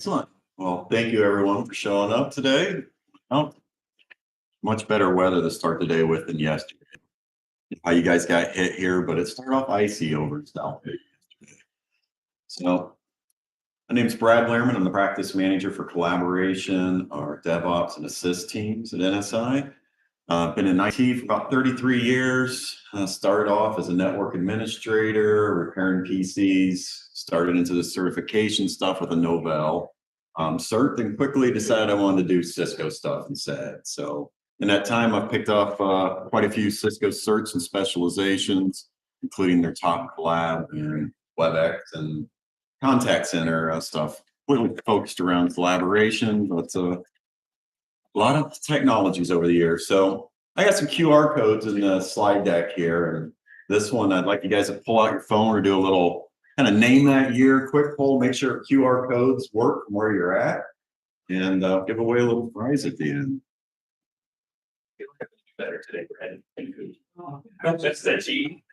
Excellent. Well, thank you everyone for showing up today. Oh, much better weather to start the day with than yesterday. How you guys got hit here, but it started off icy over in South Bay yesterday. So my name is Brad Lierman. I'm the practice manager for collaboration, our DevOps and assist teams at NSI. I've been in IT for about 33 years. Started off as a network administrator, repairing PCs, started into the certification stuff with a Novell cert, and quickly decided I wanted to do Cisco stuff instead. So in that time, I've picked up quite a few Cisco certs and specializations, including their top collab and WebEx and contact center stuff, really focused around collaboration, but a lot of technologies over the years. So I got some QR codes in the slide deck here. And this one, I'd like you guys to pull out your phone or do a little kind of name that year, quick poll, make sure QR codes work from where you're at, and give away a little prize at the end. Better today, Brad. That's the G.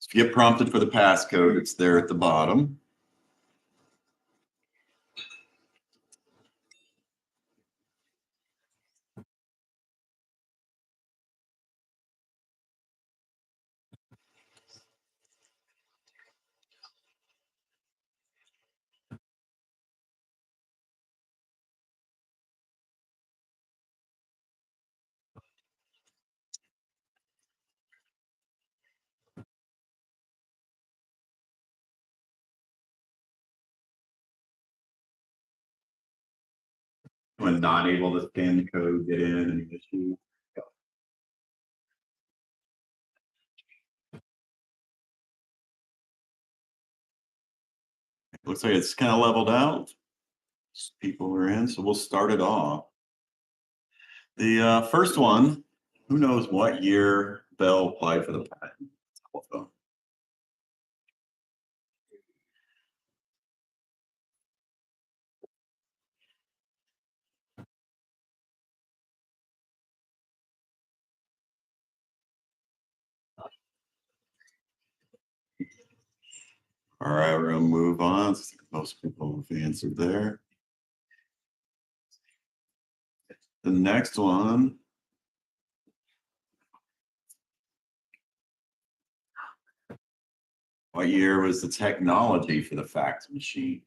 If you get prompted for the passcode, it's there at the bottom. When not able to scan the code, get in any issue. Looks like it's kind of leveled out. People are in, so we'll start it off. The first one, who knows what year Bell applied for the patent? Telephone. All right, we're gonna move on. Most people have answered there. The next one. What year was the technology for the fax machine?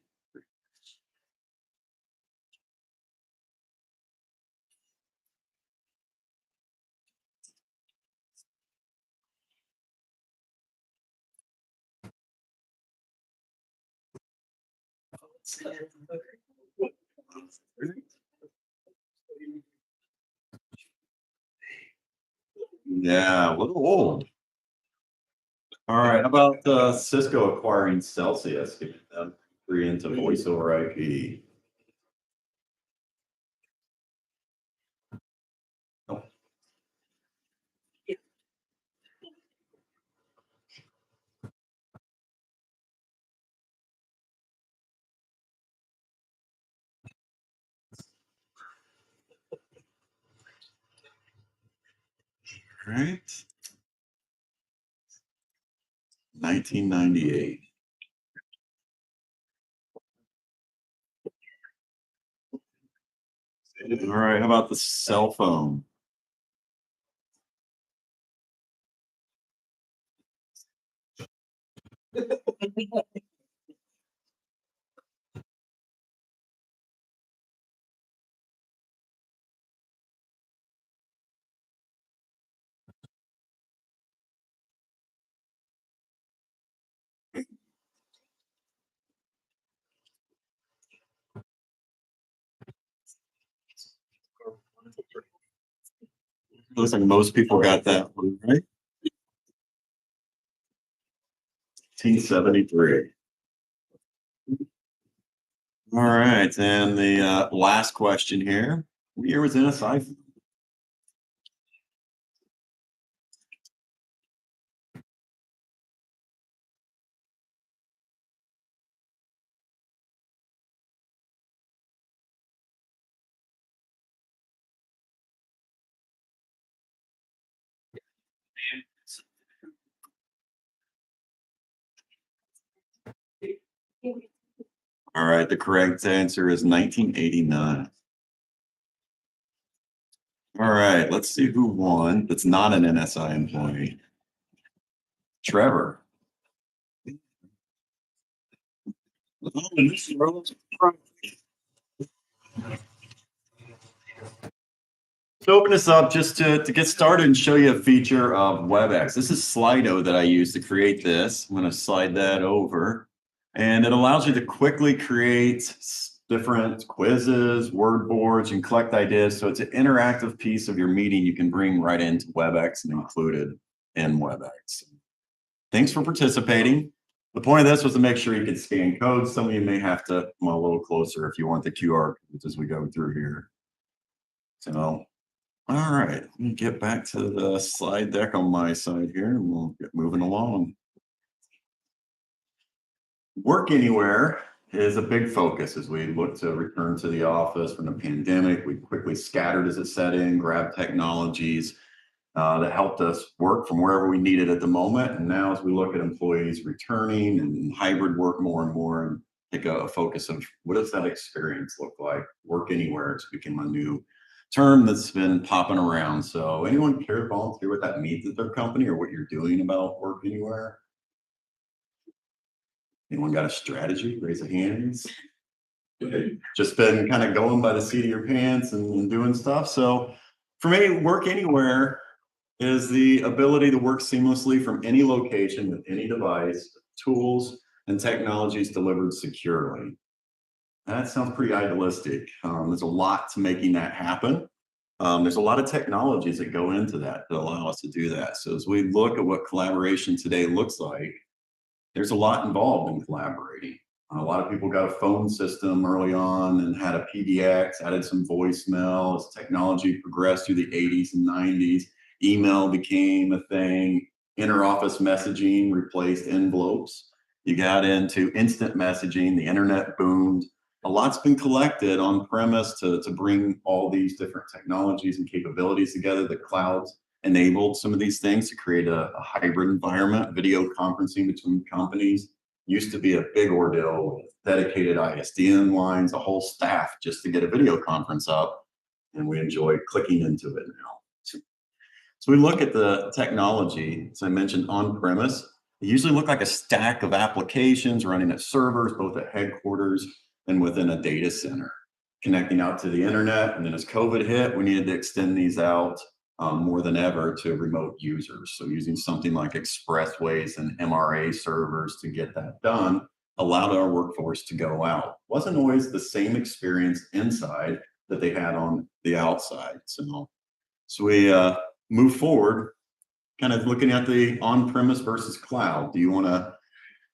Yeah, a little old. All right, how about Cisco acquiring Celsius, giving them free into voice over IP? Oh, all right. 1998. All right, how about the cell phone? Looks like most people got that one, right? 1973. All right, and the last question here. What year was NSI? All right, the correct answer is 1989. All right, let's see who won. That's not an NSI employee. Trevor. Oh, and this is Rose. To open this up, just to get started and show you a feature of WebEx. This is Slido that I use to create this. I'm going to slide that over. And it allows you to quickly create different quizzes, word boards, and collect ideas. So it's an interactive piece of your meeting you can bring right into WebEx and include it in WebEx. Thanks for participating. The point of this was to make sure you could scan codes. Some of you may have to come a little closer if you want the QR codes as we go through here. So, all right, let me get back to the slide deck on my side here and we'll get moving along. Work anywhere is a big focus as we look to return to the office from the pandemic. We quickly scattered as it set in, grabbed technologies that helped us work from wherever we needed at the moment. And now as we look at employees returning and hybrid work more and more and take a focus of what does that experience look like? Work anywhere has become a new term that's been popping around. So anyone care to volunteer what that means at their company or what you're doing about work anywhere? Anyone got a strategy? Raise a hands. Just been kind of going by the seat of your pants and doing stuff. So for me, work anywhere is the ability to work seamlessly from any location with any device, tools, and technologies delivered securely. That sounds pretty idealistic. There's a lot to making that happen. There's a lot of technologies that go into that allow us to do that. So as we look at what collaboration today looks like, there's a lot involved in collaborating. A lot of people got a phone system early on and had a PBX, added some voicemail. As technology progressed through the 80s and 90s, email became a thing. Inter-office messaging replaced envelopes. You got into instant messaging, the internet boomed. A lot's been collected on premise to bring all these different technologies and capabilities together. The clouds enabled some of these things to create a hybrid environment. Video conferencing between companies used to be a big ordeal with dedicated ISDN lines, a whole staff just to get a video conference up. And we enjoy clicking into it now. So we look at the technology, as I mentioned, on-premise. They usually look like a stack of applications running at servers, both at headquarters and within a data center, connecting out to the internet. And then as COVID hit, we needed to extend these out more than ever to remote users. So using something like expressways and MRA servers to get that done allowed our workforce to go out. Wasn't always the same experience inside that they had on the outside. So we move forward, kind of looking at the on-premise versus cloud. Do you want to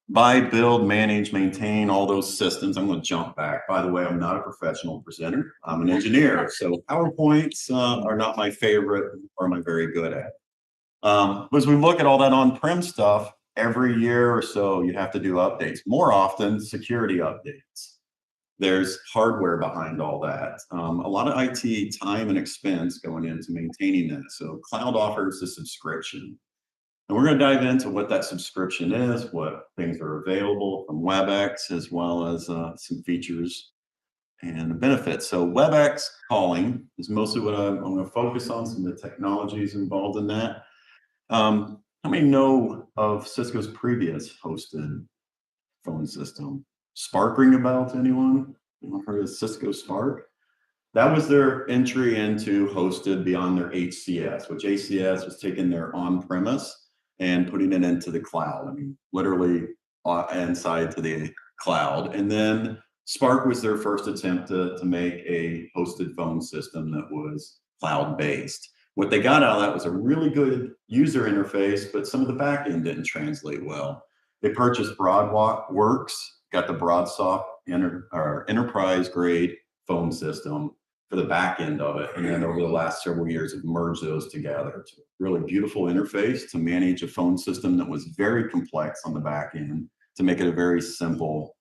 buy, build, manage, maintain all those systems? I'm going to jump back. By the way, I'm not a professional presenter. I'm an engineer. So PowerPoints are not my favorite or am I very good at. But as we look at all that on-prem stuff, every year or so, you have to do updates. More often, security updates. There's hardware behind all that. A lot of IT time and expense going into maintaining that. So cloud offers a subscription. And we're going to dive into what that subscription is, what things are available from WebEx, as well as some features and benefits. So WebEx calling is mostly what I'm going to focus on, some of the technologies involved in that. How many know of Cisco's previous hosted phone system? Spark ring a bell to anyone? Anyone heard of Cisco Spark? That was their entry into hosted beyond their HCS, which HCS was taking their on-premise and putting it into the cloud. I mean, literally inside to the cloud. And then Spark was their first attempt to make a hosted phone system that was cloud-based. What they got out of that was a really good user interface, but some of the back end didn't translate well. They purchased BroadWorks, got the BroadSoft enterprise grade phone system for the back end of it. And then over the last several years, have merged those together to a really beautiful interface to manage a phone system that was very complex on the back end to make it a very simple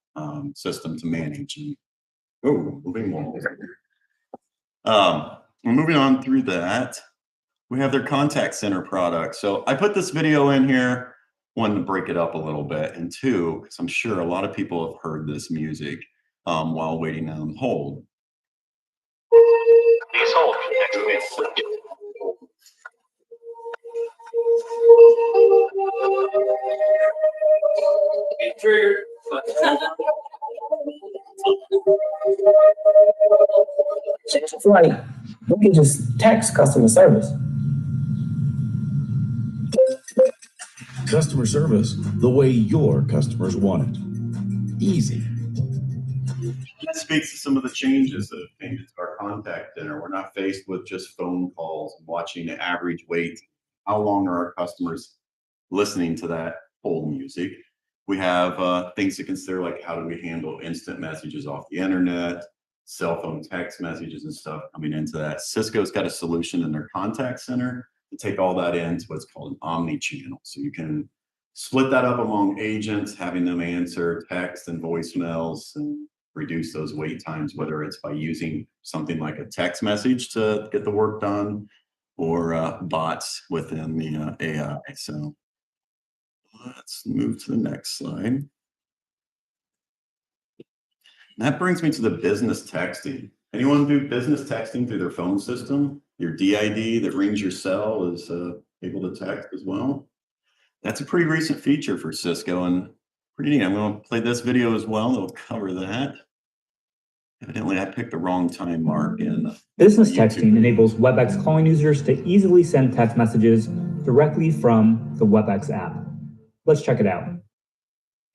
system to manage. And, moving on. Moving on through that, we have their contact center product. So I put this video in here, one, to break it up a little bit, and two, because I'm sure a lot of people have heard this music. while waiting on hold. Please hold for the next available. Triggered. It's like you can just text customer service. Customer service the way your customers want it. Easy. That speaks to some of the changes that have came into our contact center. We're not faced with just phone calls and watching the average wait. How long are our customers listening to that hold music? We have things to consider, like how do we handle instant messages off the internet, cell phone text messages and stuff coming into that. Cisco's got a solution in their contact center to take all that into what's called an omni-channel. So you can split that up among agents, having them answer text and voicemails and reduce those wait times, whether it's by using something like a text message to get the work done or bots within the AI. So let's move to the next slide. That brings me to the business texting. Anyone do business texting through their phone system? Your DID that rings your cell is able to text as well. That's a pretty recent feature for Cisco and pretty neat. I'm going to play this video as well. That'll cover that. Evidently, I picked the wrong time mark in Business texting enables WebEx calling users to easily send text messages directly from the WebEx app. Let's check it out.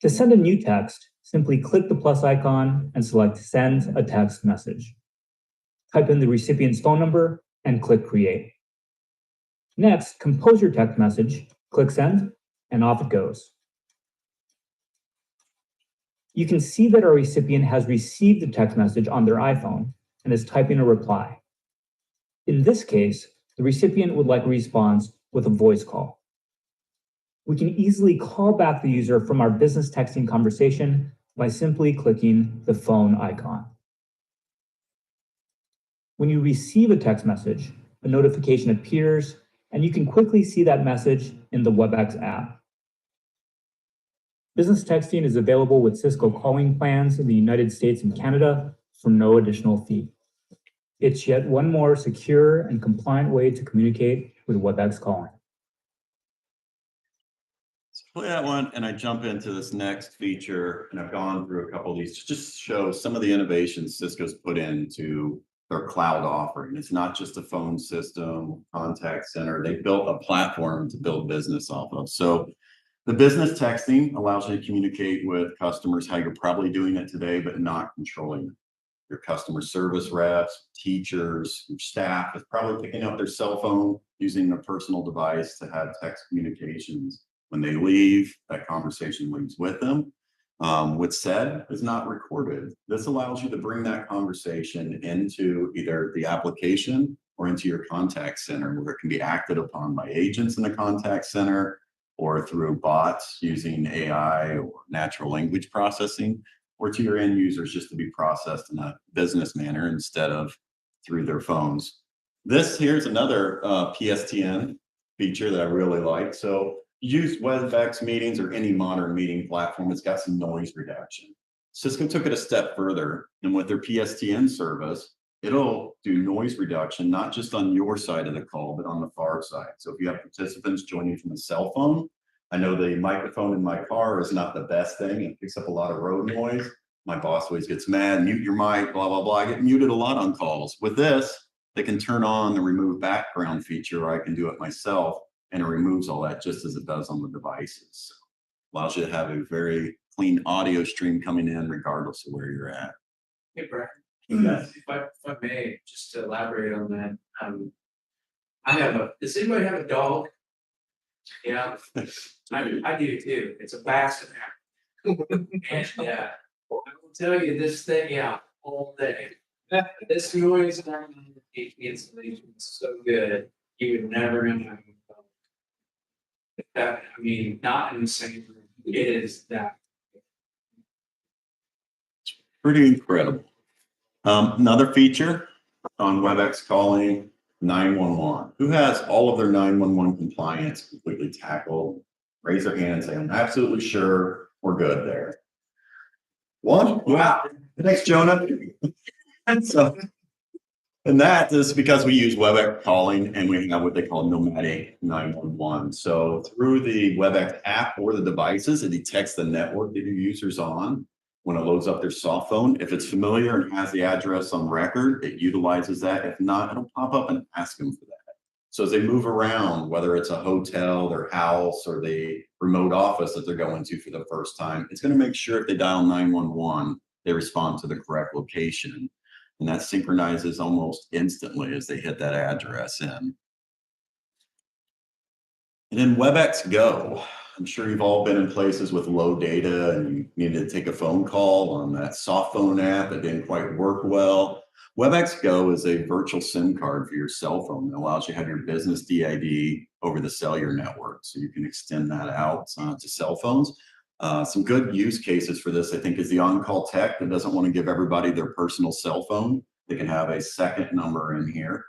To send a new text, simply click the plus icon and select Send a Text Message. Type in the recipient's phone number and click Create. Next, compose your text message, click Send, and off it goes. You can see that our recipient has received the text message on their iPhone and is typing a reply. In this case, the recipient would like a response with a voice call. We can easily call back the user from our business texting conversation by simply clicking the phone icon. When you receive a text message, a notification appears, and you can quickly see that message in the WebEx app. Business texting is available with Cisco calling plans in the United States and Canada for no additional fee. It's yet one more secure and compliant way to communicate with WebEx calling. So play that one, and I jump into this next feature, and I've gone through a couple of these to just show some of the innovations Cisco's put into their cloud offering. It's not just a phone system, contact center. They built a platform to build business off of. So the business texting allows you to communicate with customers how you're probably doing it today, but not controlling it. Your customer service reps, teachers, your staff is probably picking up their cell phone, using their personal device to have text communications. When they leave, that conversation leaves with them. What's said is not recorded. This allows you to bring that conversation into either the application or into your contact center, where it can be acted upon by agents in the contact center or through bots using AI or natural language processing, or to your end users just to be processed in a business manner instead of through their phones. This here's another PSTN feature that I really like. So use WebEx meetings or any modern meeting platform, it's got some noise reduction. Cisco took it a step further, and with their PSTN service, it'll do noise reduction, not just on your side of the call, but on the far side. So if you have participants joining from a cell phone, I know the microphone in my car is not the best thing. It picks up a lot of road noise. My boss always gets mad, mute your mic, blah, blah, blah. I get muted a lot on calls. With this, they can turn on the remove background feature, or I can do it myself, and it removes all that just as it does on the devices. So allows you to have a very clean audio stream coming in regardless of where you're at. Hey, Brad. If I may, just to elaborate on that, does anybody have a dog? Yeah, I do too. It's a basset. And I will tell you this thing out all day. This noise on the installation is so good, you would never know. That, I mean, not in the same room. It is that. Pretty incredible. Another feature on WebEx calling, 911. Who has all of their 911 compliance completely tackled? Raise their hand and say, I'm absolutely sure we're good there. One? Wow. Thanks, Jonah. So, and that is because we use WebEx calling and we have what they call nomadic 911. So through the WebEx app or the devices, it detects the network that your user's on when it loads up their soft phone. If it's familiar and has the address on record, it utilizes that. If not, it'll pop up and ask them for that. So as they move around, whether it's a hotel, their house, or the remote office that they're going to for the first time, it's going to make sure if they dial 911, they respond to the correct location. And that synchronizes almost instantly as they hit that address in. And then WebEx Go. I'm sure you've all been in places with low data and you needed to take a phone call on that soft phone app that didn't quite work well. WebEx Go is a virtual SIM card for your cell phone that allows you to have your business DID over the cellular network. So you can extend that out to cell phones. Some good use cases for this, I think, is the on-call tech that doesn't want to give everybody their personal cell phone. They can have a second number in here.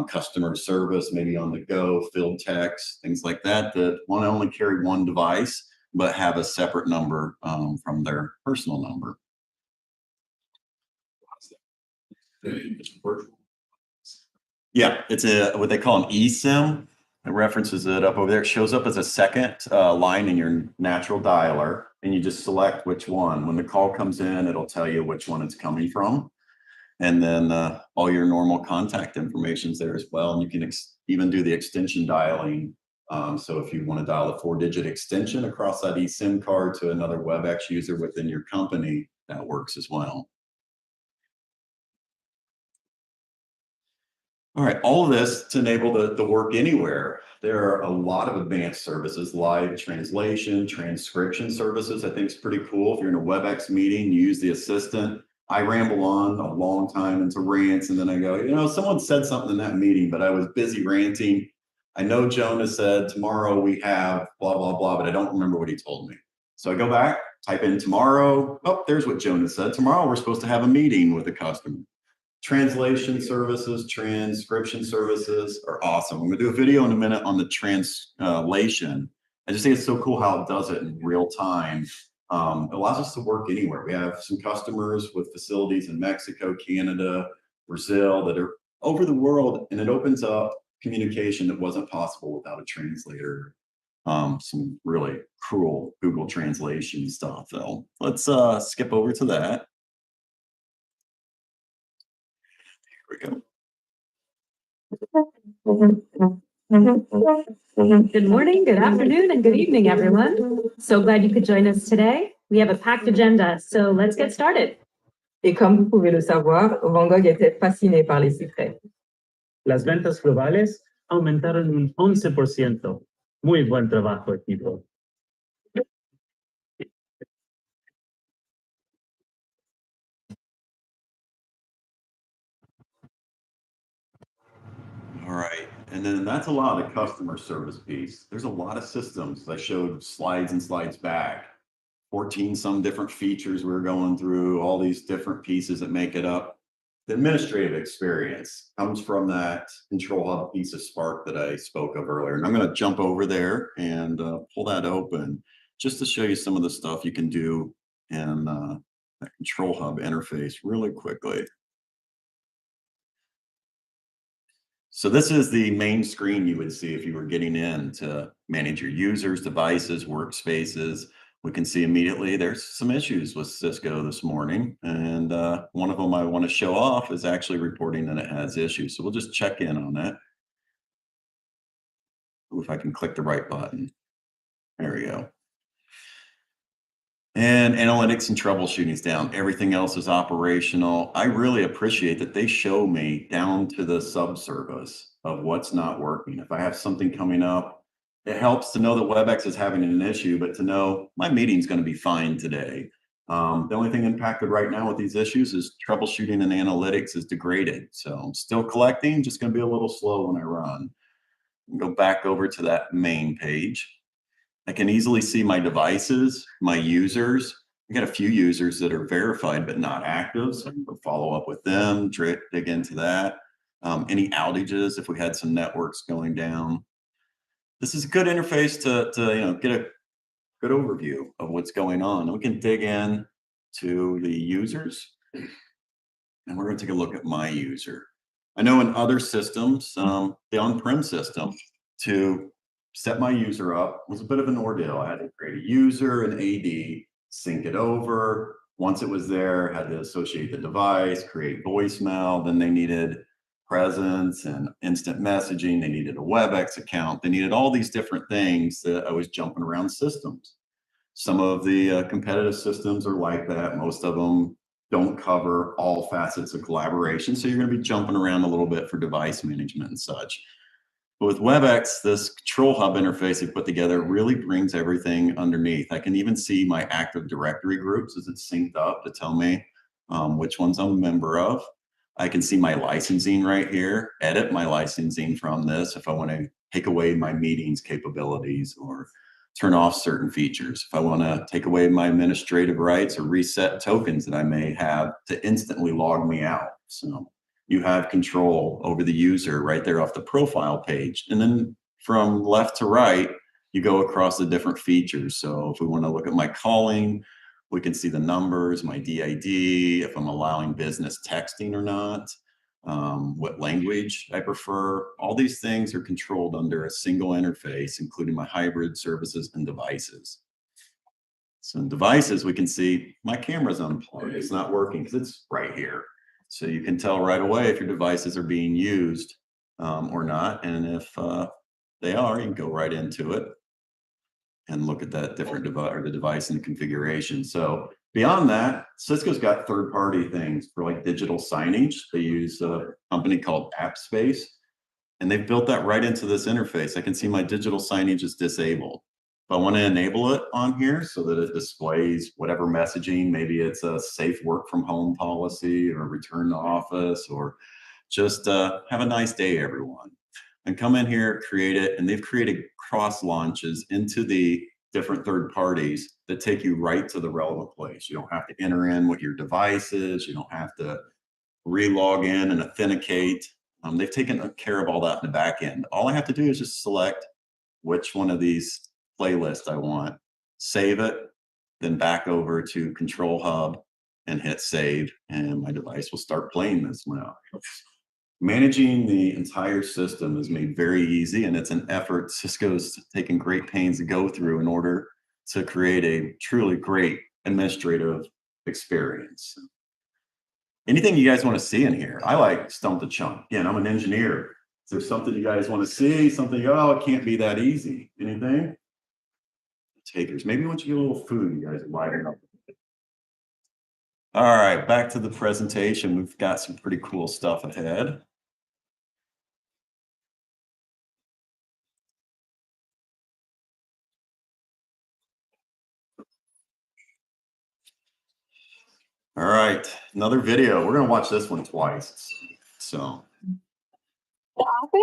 Customer service, maybe on the go, field techs, things like that, that want to only carry one device, but have a separate number from their personal number. Yeah, it's what they call an eSIM. It references it up over there. It shows up as a second line in your natural dialer, and you just select which one. When the call comes in, it'll tell you which one it's coming from. And then all your normal contact information is there as well. And you can even do the extension dialing. So if you want to dial a 4-digit extension across that eSIM card to another WebEx user within your company, that works as well. All right, all of this to enable the work anywhere. There are a lot of advanced services, live translation, transcription services. I think it's pretty cool. If you're in a WebEx meeting, you use the assistant. I ramble on a long time into rants, and then I go, someone said something in that meeting, but I was busy ranting. I know Jonah said tomorrow we have blah, blah, blah, but I don't remember what he told me. So I go back, type in tomorrow. Oh, there's what Jonah said. Tomorrow we're supposed to have a meeting with a customer. Translation services, transcription services are awesome. I'm going to do a video in a minute on the translation. I just think it's so cool how it does it in real time. It allows us to work anywhere. We have some customers with facilities in Mexico, Canada, Brazil that are over the world, and it opens up communication that wasn't possible without a translator. Some really cruel Google translation stuff, though. Let's skip over to that. Here we go. Good morning, good afternoon, and good evening, everyone. So glad you could join us today. We have a packed agenda, so let's get started. Et comme vous pouvez le savoir, Van Gogh était fasciné par les cyprès. Las ventas globales aumentaron un 11%. Muy buen trabajo, equipo. All right, and then that's a lot of the customer service piece. There's a lot of systems. I showed slides and slides back. 14 some different features we're going through, all these different pieces that make it up. The administrative experience comes from that control hub piece of Spark that I spoke of earlier. And I'm going to jump over there and pull that open just to show you some of the stuff you can do in that control hub interface really quickly. So this is the main screen you would see if you were getting in to manage your users, devices, workspaces. We can see immediately there's some issues with Cisco this morning. And one of them I want to show off is actually reporting that it has issues. So we'll just check in on that. Ooh, if I can click the right button. There we go. And analytics and troubleshooting is down. Everything else is operational. I really appreciate that they show me down to the subservice of what's not working. If I have something coming up, it helps to know that WebEx is having an issue, but to know my meeting's going to be fine today. The only thing impacted right now with these issues is troubleshooting and analytics is degraded. So I'm still collecting, just going to be a little slow when I run. Go back over to that main page. I can easily see my devices, my users. I got a few users that are verified but not active, so I'm going to follow up with them, dig into that. Any outages if we had some networks going down. This is a good interface to get a good overview of what's going on. We can dig in to the users And we're going to take a look at my user. I know in other systems, the on-prem system, to set my user up was a bit of an ordeal. I had to create a user, an AD, sync it over. Once it was there, had to associate the device, create voicemail. Then they needed presence and instant messaging. They needed a WebEx account. They needed all these different things that I was jumping around systems. Some of the competitive systems are like that. Most of them don't cover all facets of collaboration. So you're going to be jumping around a little bit for device management and such. But with WebEx, this control hub interface we put together really brings everything underneath. I can even see my Active Directory groups as it's synced up to tell me which ones I'm a member of. I can see my licensing right here, edit my licensing from this if I want to take away my meetings capabilities or turn off certain features. If I want to take away my administrative rights or reset tokens that I may have to instantly log me out. So you have control over the user right there off the profile page. And then from left to right, you go across the different features. So if we want to look at my calling, we can see the numbers, my DID, if I'm allowing business texting or not, what language I prefer. All these things are controlled under a single interface, including my hybrid services and devices. So in devices, we can see my camera's unplugged. It's not working because it's right here. So you can tell right away if your devices are being used or not. And if they are, you can go right into it and look at that different device or the device and the configuration. So beyond that, Cisco's got third-party things for like digital signage. They use a company called AppSpace, and they've built that right into this interface. I can see my digital signage is disabled. If I want to enable it on here so that it displays whatever messaging, maybe it's a safe work from home policy or return to office or just have a nice day, everyone. And come in here, create it, and they've created cross launches into the different third parties that take you right to the relevant place. You don't have to enter in what your device is. You don't have to re-log in and authenticate. They've taken care of all that in the back end. All I have to do is just select which one of these playlists I want, save it, then back over to Control Hub and hit save, and my device will start playing this now. Managing the entire system is made very easy, and it's an effort Cisco's taken great pains to go through in order to create a truly great administrative experience. Anything you guys want to see in here? I like Stump the Chump. Again, I'm an engineer. Is there something you guys want to see? Something, oh, it can't be that easy. Anything? Takers. Maybe once you get a little food, you guys lighten up. All right, back to the presentation. We've got some pretty cool stuff ahead. All right, another video. We're gonna watch this one twice. So. The office?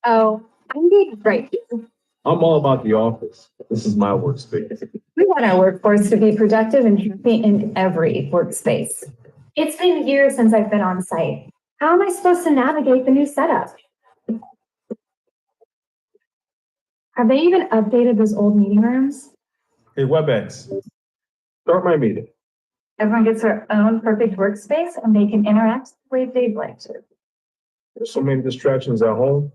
Oh, I'm good right here. I'm all about the office. This is my workspace. We want our workforce to be productive and happy in every workspace. It's been years since I've been on site. How am I supposed to navigate the new setup? Have they even updated those old meeting rooms? Hey, WebEx, start my meeting. Everyone gets their own perfect workspace and they can interact the way they'd like to. There's so many distractions at home.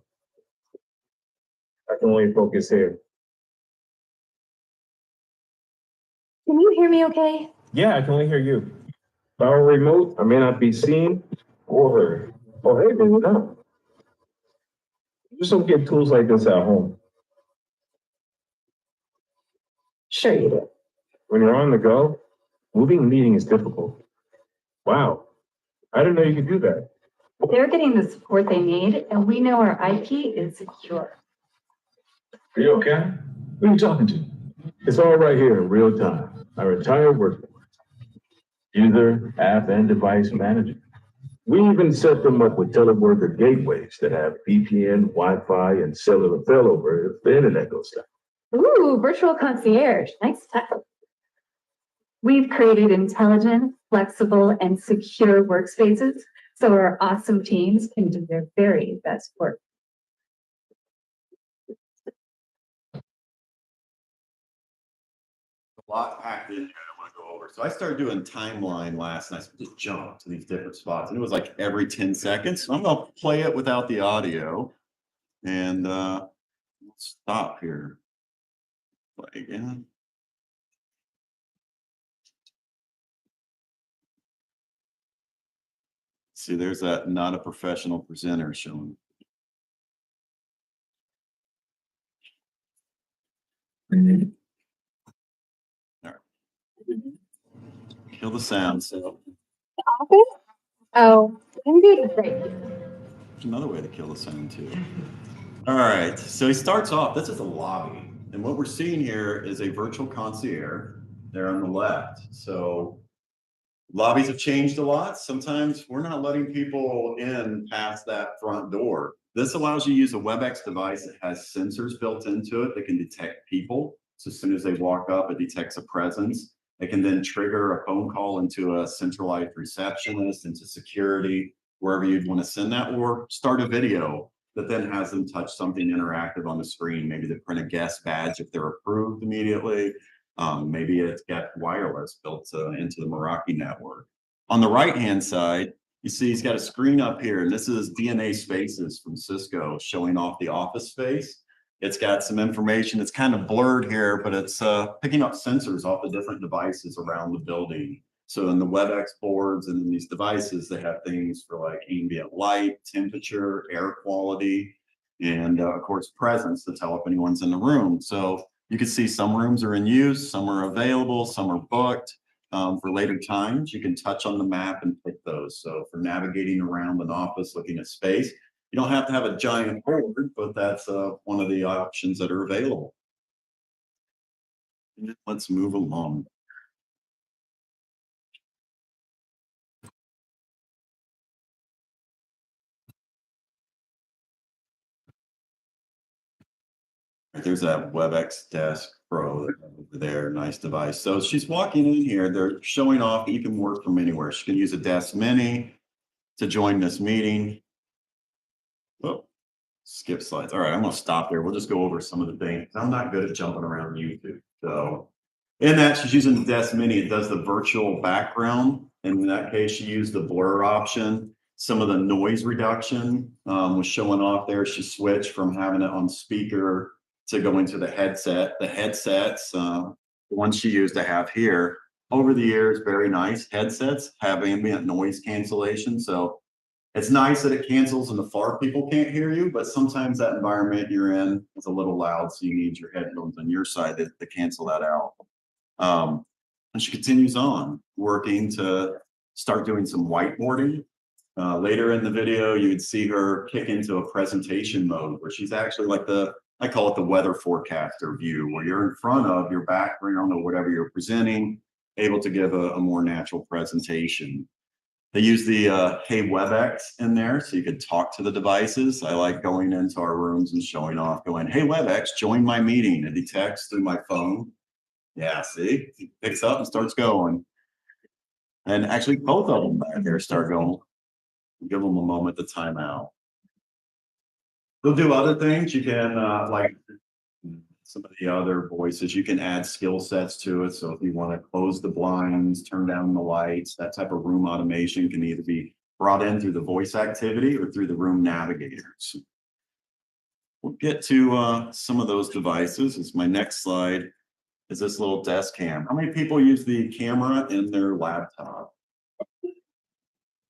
I can only focus here. Can you hear me okay? Yeah, I can only hear you. If I were remote, I may not be seen or heard. Oh, hey, maybe not. You just don't get tools like this at home. Sure you do. When you're on the go, moving a meeting is difficult. Wow, I didn't know you could do that. They're getting the support they need and we know our IP is secure. Are you okay? Who are you talking to? It's all right here in real time. Our entire workforce. User, app, and device manager. We even set them up with teleworker gateways that have VPN, Wi-Fi, and cellular failover if the internet goes down. Ooh, virtual concierge, nice touch. We've created intelligent, flexible, and secure workspaces so our awesome teams can do their very best work. A lot packed in here. I want to go over So I started doing timeline last night. So just jump to these different spots, and it was like every 10 seconds. So I'm gonna play it without the audio, and we'll stop here. Play again. See, there's that not a professional presenter showing. All right. Kill the sound. So Oh, I'm good. Great. there's another way to kill the sound too. All right. So he starts off. This is a lobby, and what we're seeing here is a virtual concierge there on the left. So lobbies have changed a lot. Sometimes we're not letting people in past that front door. This allows you to use a WebEx device that has sensors built into it that can detect people. So as soon as they walk up, it detects a presence. It can then trigger a phone call into a centralized receptionist, into security, wherever you'd want to send that, or start a video that then has them touch something interactive on the screen. Maybe they print a guest badge if they're approved immediately. Maybe it's got wireless built into the Meraki network. On the right-hand side, you see he's got a screen up here, and this is DNA Spaces from Cisco showing off the office space. It's got some information. It's kind of blurred here, but it's picking up sensors off the different devices around the building. So in the WebEx boards and in these devices, they have things for like ambient light, temperature, air quality, and of course, presence to tell if anyone's in the room. So you can see some rooms are in use, some are available, some are booked. For later times, you can touch on the map and pick those. So for navigating around an office, looking at space, you don't have to have a giant board, but that's one of the options that are available. And let's move along. There's that WebEx Desk Pro over there, nice device. So she's walking in here, they're showing off you can work from anywhere. She can use a Desk Mini to join this meeting. Oh, skip slides. All right, I'm gonna stop there. We'll just go over some of the things. I'm not good at jumping around YouTube. So in that, she's using the Desk Mini. It does the virtual background. And in that case, she used the blur option. Some of the noise reduction was showing off there. She switched from having it on speaker to going to the headset. The headsets, the ones she used to have here, over the years, very nice. Headsets have ambient noise cancellation. So it's nice that it cancels and the far people can't hear you, but sometimes that environment you're in is a little loud. So you need your headphones on your side to cancel that out. And she continues on working to start doing some whiteboarding. Later in the video, you would see her kick into a presentation mode where she's actually like I call it the weather forecaster view, where you're in front of your background or whatever you're presenting, able to give a more natural presentation. They use the Hey WebEx in there so you could talk to the devices. I like going into our rooms and showing off, going, Hey WebEx, join my meeting. And he texts through my phone. Yeah, see, he picks up and starts going. And actually, both of them back there start going. Give them a moment to time out. They'll do other things. You can, like some of the other voices, you can add skill sets to it. So if you want to close the blinds, turn down the lights, that type of room automation can either be brought in through the voice activity or through the room navigators. We'll get to some of those devices. It's my next slide. Is this little desk cam. How many people use the camera in their laptop? How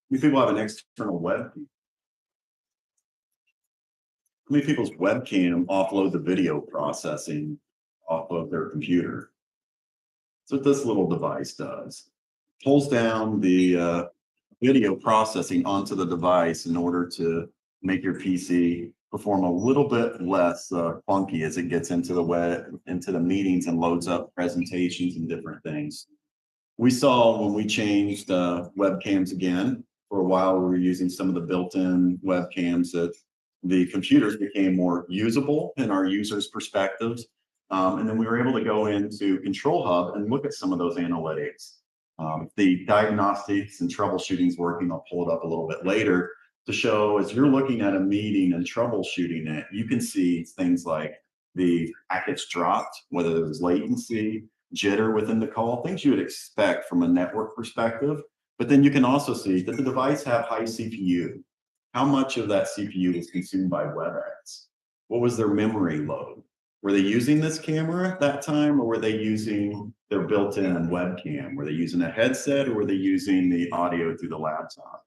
many people have an external webcam? How many people's webcam offload the video processing off of their computer? That's what this little device does. Pulls down the video processing onto the device in order to make your PC perform a little bit less funky as it gets into the into the meetings and loads up presentations and different things. We saw when we changed webcams again, for a while we were using some of the built-in webcams that the computers became more usable in our users' perspectives. And then we were able to go into Control Hub and look at some of those analytics. The diagnostics and troubleshooting is working. I'll pull it up a little bit later to show as you're looking at a meeting and troubleshooting it, you can see things like the packets dropped, whether there was latency, jitter within the call, things you would expect from a network perspective. But then you can also see, does the device have high CPU? How much of that CPU is consumed by WebEx? What was their memory load? Were they using this camera at that time, or were they using their built-in webcam? Were they using a headset, or were they using the audio through the laptop?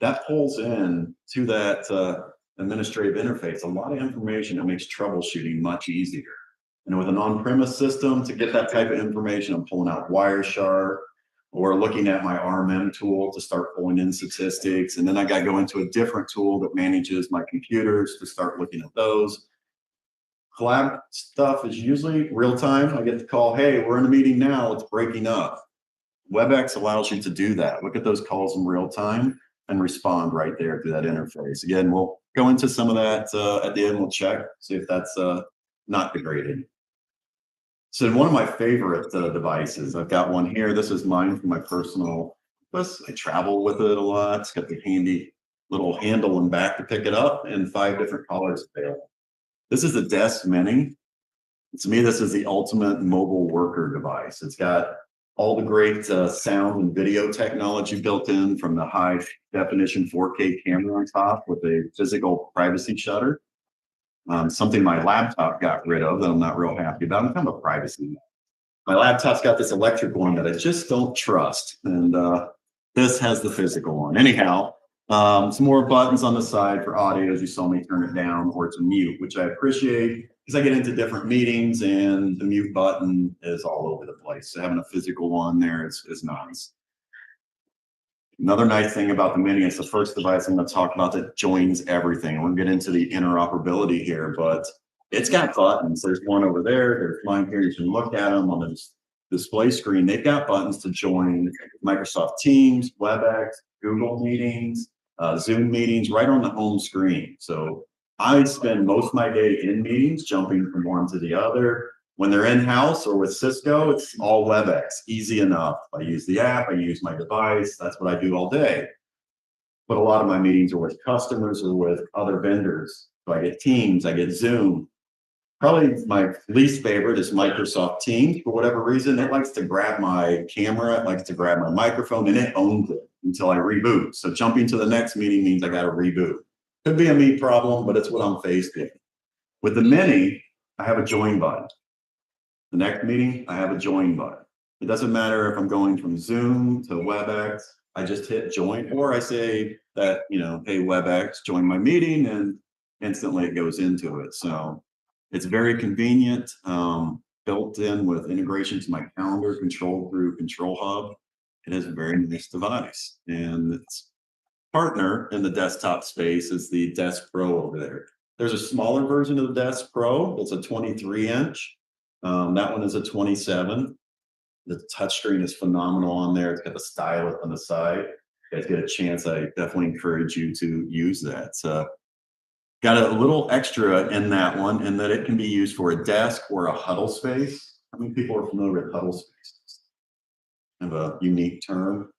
That pulls in to that administrative interface a lot of information that makes troubleshooting much easier. And with an on-premise system, to get that type of information, I'm pulling out Wireshark or looking at my RMM tool to start pulling in statistics. And then I got to go into a different tool that manages my computers to start looking at those. Collab stuff is usually real time. I get the call, hey, we're in a meeting now, it's breaking up. WebEx allows you to do that. Look at those calls in real time and respond right there through that interface. Again, we'll go into some of that at the end. We'll check, see if that's not degraded. So one of my favorite devices, I've got one here. This is mine for my personal office. I travel with it a lot. It's got the handy little handle in back to pick it up and 5 different colors available. This is the Desk Mini. To me, this is the ultimate mobile worker device. It's got all the great sound and video technology built in, from the high definition 4K camera on top with a physical privacy shutter. Something my laptop got rid of that I'm not real happy about. I'm kind of a privacy nut. My laptop's got this electric one that I just don't trust. And this has the physical one. Anyhow, some more buttons on the side for audio, as you saw me turn it down, or to mute, which I appreciate because I get into different meetings and the mute button is all over the place. So having a physical one there is nice. Another nice thing about the Mini, it's the first device I'm going to talk about that joins everything. We're going to get into the interoperability here, but it's got buttons. There's one over there. There's mine here. You can look at them on the display screen. They've got buttons to join Microsoft Teams, WebEx, Google Meetings, Zoom meetings right on the home screen. So I spend most of my day in meetings, jumping from one to the other. When they're in-house or with Cisco, it's all WebEx, easy enough. I use the app, I use my device, that's what I do all day. But a lot of my meetings are with customers or with other vendors. So I get Teams, I get Zoom. Probably my least favorite is Microsoft Teams. For whatever reason, it likes to grab my camera, it likes to grab my microphone, and it owns it until I reboot. So jumping to the next meeting means I got to reboot. Could be a me problem, but it's what I'm faced with. With the Mini, I have a join button. The next meeting, I have a join button. It doesn't matter if I'm going from Zoom to WebEx, I just hit join, or I say that, hey, WebEx, join my meeting, and instantly it goes into it. So it's very convenient, built in with integration to my calendar, controlled through Control Hub. It is a very nice device. And its partner in the desktop space is the Desk Pro over there. There's a smaller version of the Desk Pro. It's a 23-inch. That one is a 27. The touchscreen is phenomenal on there. It's got the stylus on the side. You guys get a chance, I definitely encourage you to use that. Got a little extra in that one, in that it can be used for a desk or a huddle space. How many people are familiar with huddle spaces? Kind of a unique term.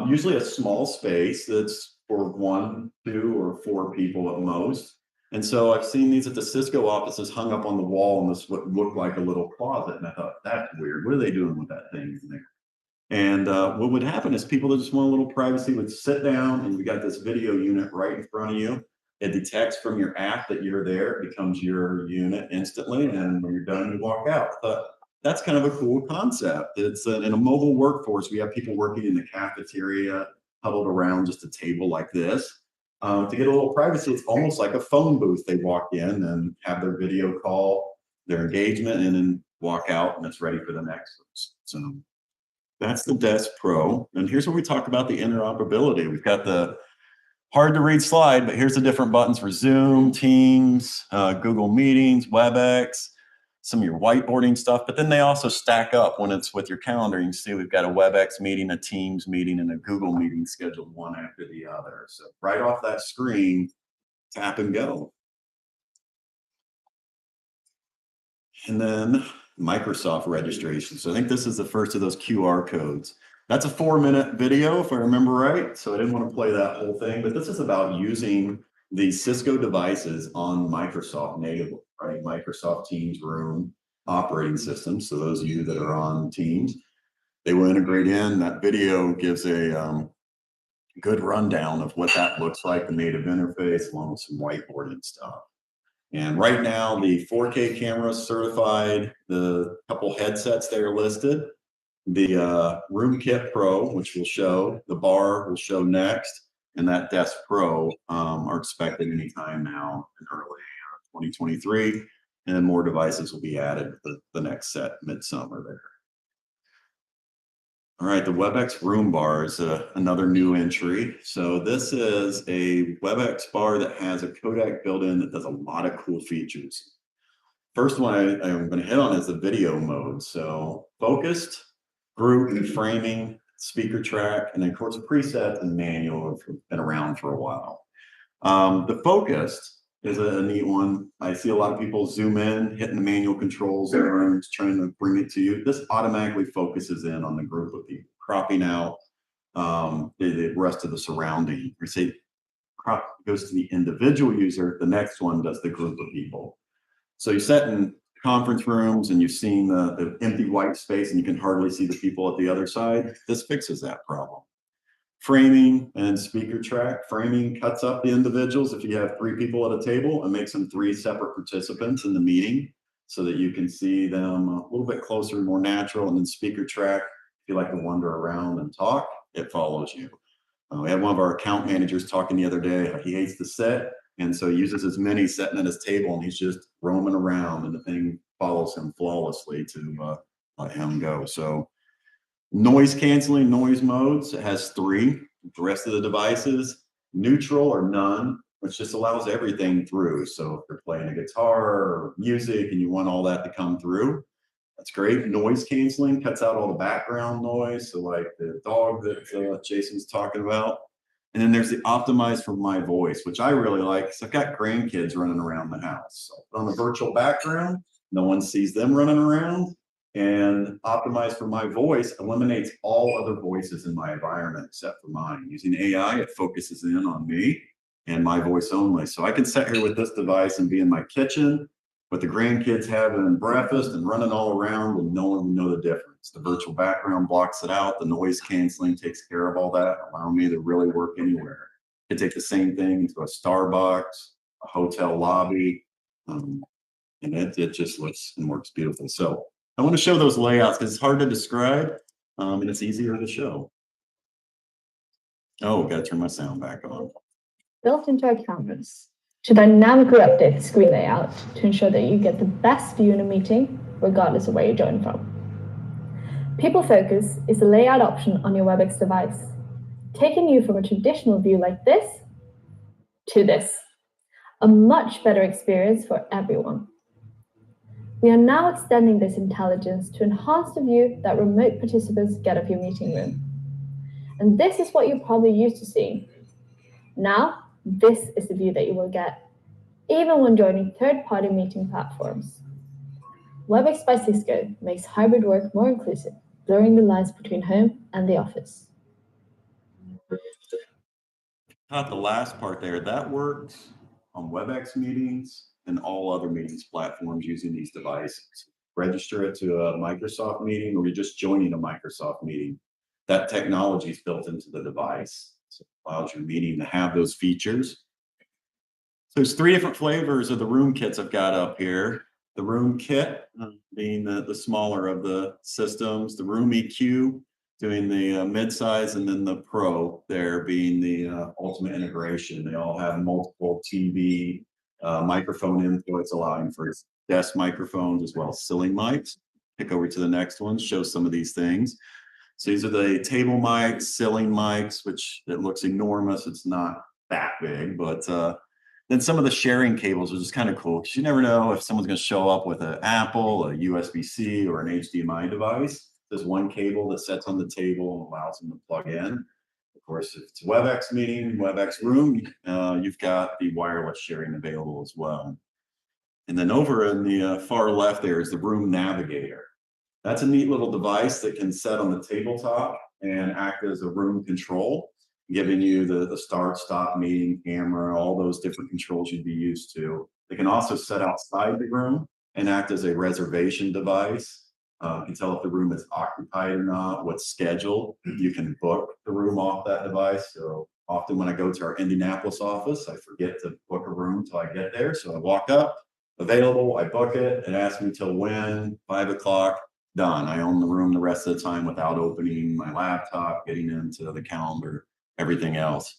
Usually a small space that's for 1, 2, or 4 people at most. And so I've seen these at the Cisco offices hung up on the wall, and this would look like a little closet. And I thought, that's weird. What are they doing with that thing in there? And what would happen is people that just want a little privacy would sit down, and you got this video unit right in front of you. It detects from your app that you're there. It becomes your unit instantly. And when you're done, you walk out. But that's kind of a cool concept. It's in a mobile workforce. We have people working in the cafeteria, huddled around just a table like this. To get a little privacy, it's almost like a phone booth. They walk in and have their video call, their engagement, and then walk out, and it's ready for the next person. So that's the Desk Pro. And here's where we talk about the interoperability. We've got the hard to read slide, but here's the different buttons for Zoom, Teams, Google Meetings, WebEx, some of your whiteboarding stuff, but then they also stack up when it's with your calendar. You can see we've got a WebEx meeting, a Teams meeting, and a Google meeting scheduled one after the other. So right off that screen, tap and go. And then Microsoft registration. So I think this is the first of those QR codes. That's a 4-minute video, if I remember right. So I didn't want to play that whole thing, but this is about using the Cisco devices on Microsoft natively, right? Microsoft Teams Room. operating system. So those of you that are on Teams, they will integrate in. That video gives a good rundown of what that looks like, the native interface, along with some whiteboarding stuff. And right now, the 4K camera is certified, the couple headsets that are listed, the Room Kit Pro, which will show, the bar will show next, and that Desk Pro are expected anytime now in early 2023, and then more devices will be added to the next set midsummer there. All right, the WebEx Room Bar is another new entry. So this is a WebEx bar that has a codec built in that does a lot of cool features. First one I'm going to hit on is the video mode. So focused, group, and framing, speaker track, and then of course presets and manual have been around for a while. The focused is a neat one. I see a lot of people zoom in, hitting the manual controls in rooms, trying to bring it to you. This automatically focuses in on the group of people, cropping out the rest of the surrounding. We say crop goes to the individual user, the next one does the group of people. So you set in conference rooms and you've seen the empty white space and you can hardly see the people at the other side. This fixes that problem. Framing and speaker track. Framing cuts up the individuals. If you have 3 people at a table, it makes them 3 separate participants in the meeting so that you can see them a little bit closer and more natural. And then speaker track, if you like to wander around and talk, it follows you. We had one of our account managers talking the other day. He hates to sit, and so he uses his mini sitting at his table, and he's just roaming around, and the thing follows him flawlessly to let him go. So noise canceling, noise modes, it has 3. The rest of the devices, neutral or none, which just allows everything through. So if you're playing a guitar or music and you want all that to come through, that's great. Noise canceling cuts out all the background noise. So like the dog that Jason's talking about. And then there's the optimize for my voice, which I really like because I've got grandkids running around the house. So on the virtual background, no one sees them running around. And optimize for my voice eliminates all other voices in my environment except for mine. Using AI, it focuses in on me and my voice only. So I can sit here with this device and be in my kitchen with the grandkids having breakfast and running all around and no one will know the difference. The virtual background blocks it out. The noise canceling takes care of all that, allowing me to really work anywhere. I can take the same thing into a Starbucks, a hotel lobby, and it just looks and works beautiful. So I want to show those layouts because it's hard to describe and it's easier to show. Oh, got to turn my sound back on. Built into our cameras to dynamically update the screen layout to ensure that you get the best view in a meeting, regardless of where you're joining from. People Focus is the layout option on your WebEx device, taking you from a traditional view like this to this, a much better experience for everyone. We are now extending this intelligence to enhance the view that remote participants get of your meeting room. And this is what you're probably used to seeing. Now, this is the view that you will get, even when joining third-party meeting platforms. WebEx by Cisco makes hybrid work more inclusive, blurring the lines between home and the office. Not the last part there. That works on WebEx meetings and all other meetings platforms using these devices. Register it to a Microsoft meeting or you're just joining a Microsoft meeting. That technology is built into the device. So it allows your meeting to have those features. So there's 3 different flavors of the room kits I've got up here. The room kit being the smaller of the systems, the room EQ doing the mid-size, and then the Pro there being the ultimate integration. They all have multiple TV microphone inputs, allowing for desk microphones as well as ceiling mics. Pick over to the next one, show some of these things. So these are the table mics, ceiling mics, which it looks enormous. It's not that big, but then some of the sharing cables are just kind of cool because you never know if someone's going to show up with an Apple, a USB-C, or an HDMI device. There's one cable that sits on the table and allows them to plug in. Of course, if it's a WebEx meeting, WebEx room, you've got the wireless sharing available as well. And then over in the far left there is the room navigator. That's a neat little device that can set on the tabletop and act as a room control, giving you the start, stop, meeting, camera, all those different controls you'd be used to. They can also set outside the room and act as a reservation device. You can tell if the room is occupied or not, what's scheduled. You can book the room off that device. So often when I go to our Indianapolis office, I forget to book a room until I get there. So I walk up, available, I book it, and ask me till when, 5 o'clock, done. I own the room the rest of the time without opening my laptop, getting into the calendar, everything else.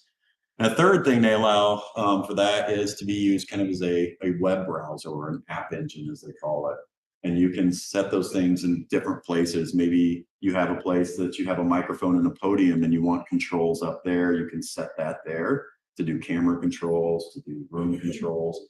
And a third thing they allow for that is to be used kind of as a web browser or an app engine, as they call it. And you can set those things in different places. Maybe you have a place that you have a microphone and a podium and you want controls up there. You can set that there to do camera controls, to do room controls.